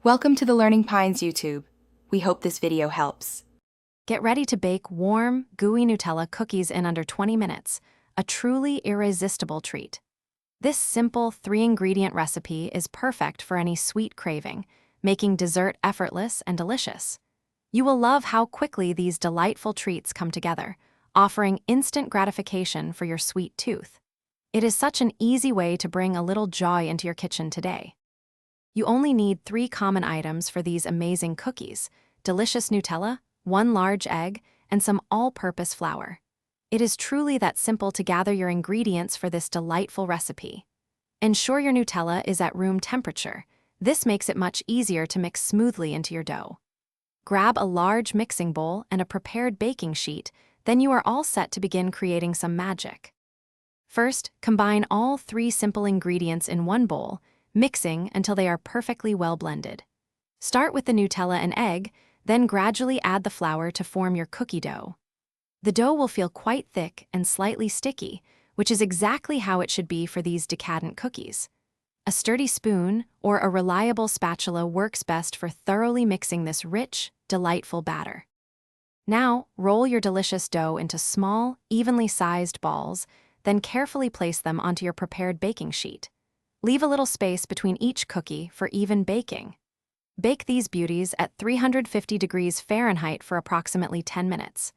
Welcome to the Learning Pines YouTube. We hope this video helps. Get ready to bake warm, gooey Nutella cookies in under 20 minutes, a truly irresistible treat. This simple 3-ingredient recipe is perfect for any sweet craving, making dessert effortless and delicious. You will love how quickly these delightful treats come together, offering instant gratification for your sweet tooth. It is such an easy way to bring a little joy into your kitchen today. You only need 3 common items for these amazing cookies: delicious Nutella, 1 large egg, and some all-purpose flour. It is truly that simple to gather your ingredients for this delightful recipe. Ensure your Nutella is at room temperature. This makes it much easier to mix smoothly into your dough. Grab a large mixing bowl and a prepared baking sheet, then you are all set to begin creating some magic. First, combine all 3 simple ingredients in one bowl, mixing until they are perfectly well blended. Start with the Nutella and egg, then gradually add the flour to form your cookie dough. The dough will feel quite thick and slightly sticky, which is exactly how it should be for these decadent cookies. A sturdy spoon or a reliable spatula works best for thoroughly mixing this rich, delightful batter. Now, roll your delicious dough into small, evenly sized balls, then carefully place them onto your prepared baking sheet. Leave a little space between each cookie for even baking. Bake these beauties at 350 degrees Fahrenheit for approximately 10 minutes.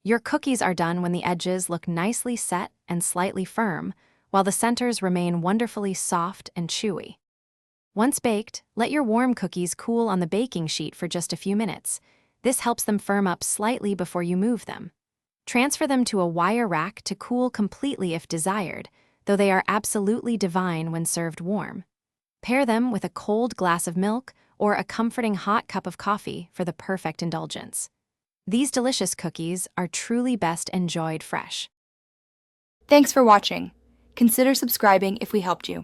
Your cookies are done when the edges look nicely set and slightly firm, while the centers remain wonderfully soft and chewy. Once baked, let your warm cookies cool on the baking sheet for just a few minutes. This helps them firm up slightly before you move them. Transfer them to a wire rack to cool completely if desired, though they are absolutely divine when served warm. Pair them with a cold glass of milk or a comforting hot cup of coffee for the perfect indulgence. These delicious cookies are truly best enjoyed fresh. Thanks for watching. Consider subscribing if we helped you.